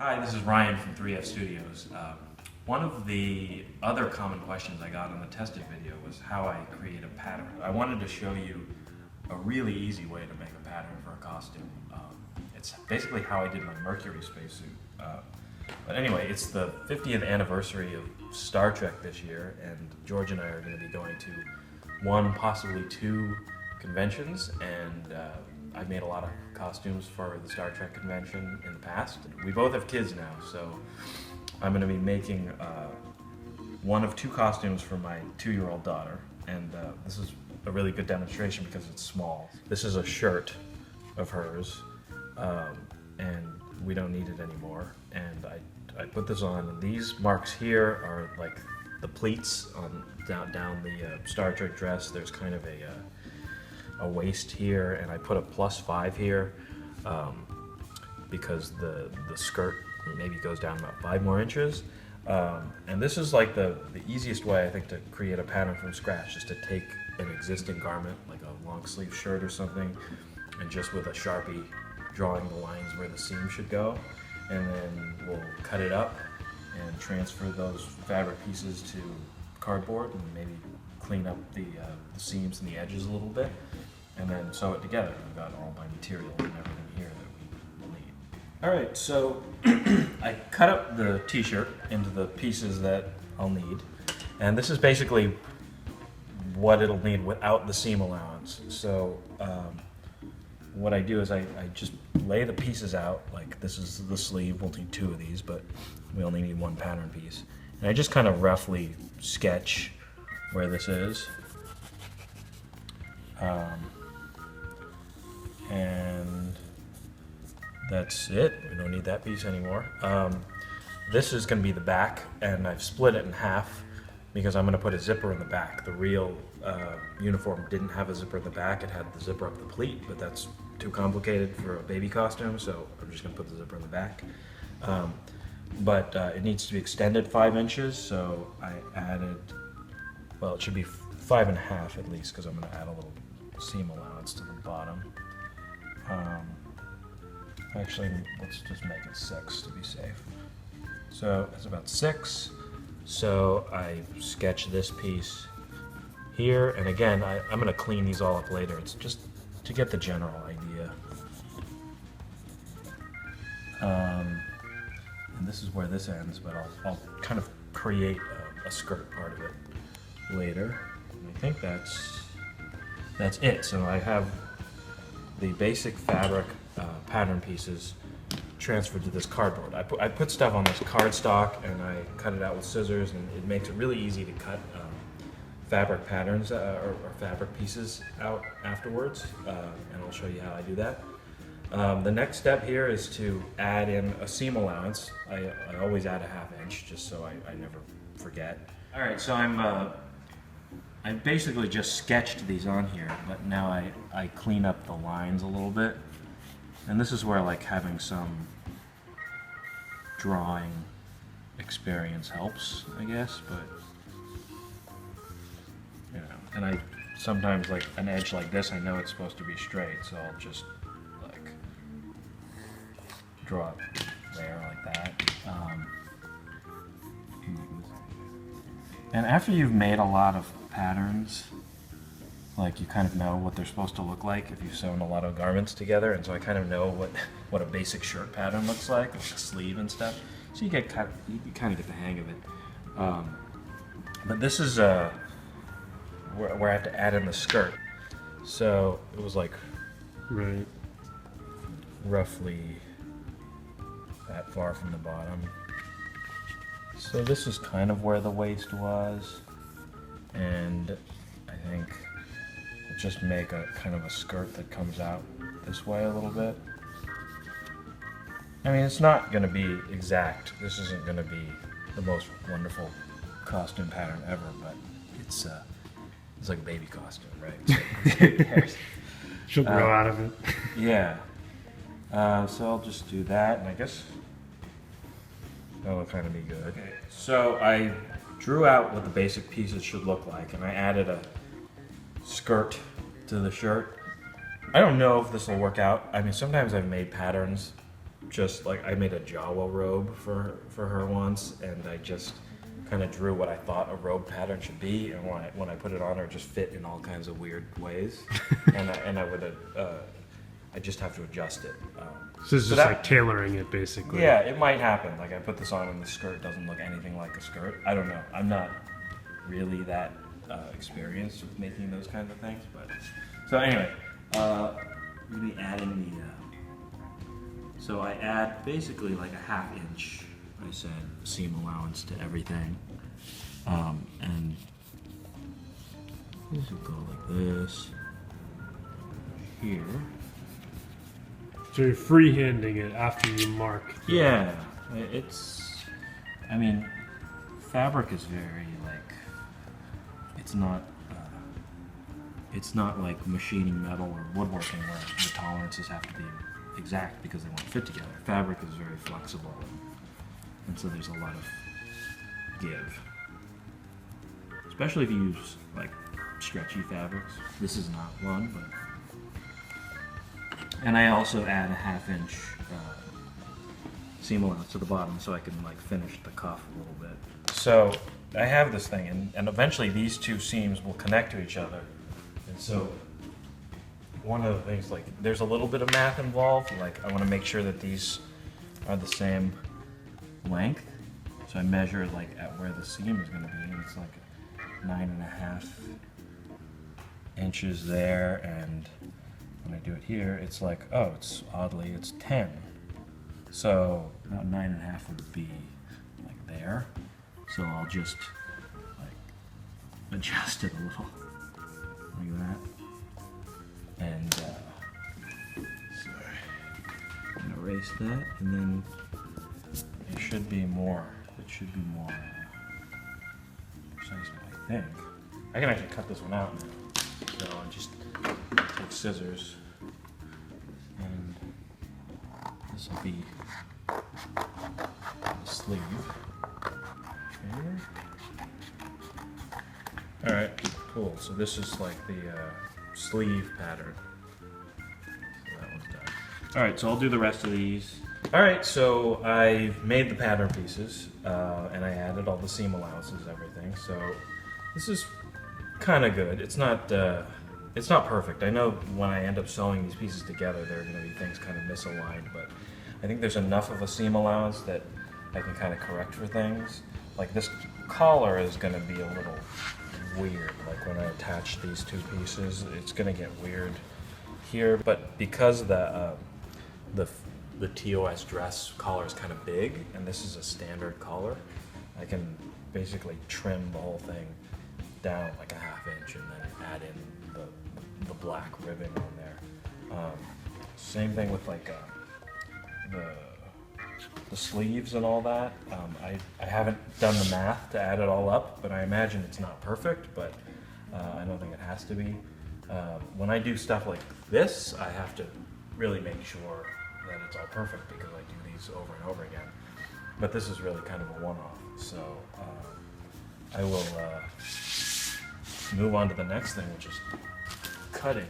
Hi, this is Ryan from 3F Studios. One of the other common questions I got on the tested video was how I create a pattern. I wanted to show you a really easy way to make a pattern for a costume. It's basically how I did my Mercury spacesuit. But anyway, it's the 50th anniversary of Star Trek this year, and George and I are going to be going to one, possibly two conventions, and I've made a lot of costumes for the Star Trek convention in the past. We both have kids now, so I'm going to be making one of two costumes for my 2-year-old daughter, and this is a really good demonstration because it's small. This is a shirt of hers, and we don't need it anymore, and I put this on, and these marks here are like the pleats on down the Star Trek dress. There's kind of a waist here, and I put a +5 here because the skirt maybe goes down about 5 more inches. And this is like the easiest way, I think, to create a pattern from scratch, is to take an existing garment, like a long sleeve shirt or something, and just with a Sharpie drawing the lines where the seam should go, and then we'll cut it up and transfer those fabric pieces to cardboard and maybe clean up the seams and the edges a little bit, and then sew it together. I've got all my material and everything here that we will need. Alright, so I cut up the t-shirt into the pieces that I'll need, and this is basically what it'll need without the seam allowance. So what I do is I just lay the pieces out, like this is the sleeve. We'll need 2 of these, but we only need 1 pattern piece. And I just kind of roughly sketch where this is. And that's it. We don't need that piece anymore. This is going to be the back, and I've split it in half because I'm going to put a zipper in the back. The real uniform didn't have a zipper in the back. It had the zipper up the pleat, but that's too complicated for a baby costume, so I'm just going to put the zipper in the back. But it needs to be extended 5 inches, so I added, well, it should be 5.5 at least, because I'm going to add a little seam allowance to the bottom. Actually, let's just make it 6 to be safe. So it's about 6. So I sketch this piece here, and again, I'm going to clean these all up later. It's just to get the general idea. And this is where this ends, but I'll kind of create a skirt part of it later. And I think that's it. So I have the basic fabric pattern pieces transferred to this cardboard. I put stuff on this cardstock, and I cut it out with scissors, and it makes it really easy to cut fabric patterns or fabric pieces out afterwards, and I'll show you how I do that. The next step here is to add in a seam allowance. I always add a 1/2 inch just so I never forget. All right, so I basically just sketched these on here, but now I clean up the lines a little bit. And this is where like having some drawing experience helps, I guess, but you know, and I sometimes, like an edge like this, I know it's supposed to be straight, so I'll just like draw it there like that. And after you've made a lot of patterns, like you kind of know what they're supposed to look like if you've sewn a lot of garments together, and so I kind of know what a basic shirt pattern looks like a sleeve and stuff. So you kind of get the hang of it. But this is where I have to add in the skirt. So it was like Right. roughly that far from the bottom. So this is kind of where the waist was, and I think I'll just make a kind of a skirt that comes out this way a little bit. I mean, it's not going to be exact. This isn't going to be the most wonderful costume pattern ever, but it's like a baby costume, right? So who cares? She'll grow out of it. Yeah. So I'll just do that, and I guess that'll kind of be good. Okay. So I drew out what the basic pieces should look like, and I added a skirt to the shirt. I don't know if this will work out. I mean, sometimes I've made patterns just like I made a Jawa robe for her once, and I just kind of drew what I thought a robe pattern should be, and when I put it on her, it just fit in all kinds of weird ways, and I would I just have to adjust it. So it's so just that- like tailoring it basically. Yeah, it might happen. Like I put this on and the skirt doesn't look anything like a skirt. I don't know. I'm not really that experienced with making those kinds of things, but so anyway, I'm gonna be adding the. So I add basically like a 1/2 inch. I said seam allowance to everything, and this will go like this here. So you're freehanding it after you mark. Yeah, it's. I mean, fabric is very like. It's not. It's not like machining metal or woodworking where the tolerances have to be exact because they won't fit together. Fabric is very flexible, and so there's a lot of give. Especially if you use like stretchy fabrics. This is not one, but. And I also add a 1/2 inch seam allowance to the bottom so I can like finish the cuff a little bit. So I have this thing, and eventually these two seams will connect to each other. And so one of the things, like there's a little bit of math involved. Like I want to make sure that these are the same length. So I measure like at where the seam is going to be, and it's like 9.5 inches there, and when I do it here, it's like, oh, it's oddly, it's 10. So about 9.5 would be like there. So I'll just like adjust it a little, like that. And sorry, I'm gonna erase that, and then it should be more. It should be more precise, I think. I can actually cut this one out now. So I'll just take scissors, and this will be the sleeve. Okay. All right, cool. So this is like the sleeve pattern. So that one's done. All right, so I'll do the rest of these. All right, so I made the pattern pieces, and I added all the seam allowances, everything. So this is kind of good. It's not perfect. I know when I end up sewing these pieces together, there are going to be things kind of misaligned, but I think there's enough of a seam allowance that I can kind of correct for things. Like this collar is going to be a little weird. Like when I attach these two pieces, it's going to get weird here. But because the TOS dress collar is kind of big, and this is a standard collar, I can basically trim the whole thing down like a 1/2 inch and then add in the black ribbon on there. Same thing with like the sleeves and all that. I haven't done the math to add it all up, but I imagine it's not perfect, but I don't think it has to be. When I do stuff like this, I have to really make sure that it's all perfect because I do these over and over again. But this is really kind of a one-off, so I will move on to the next thing, which is cutting.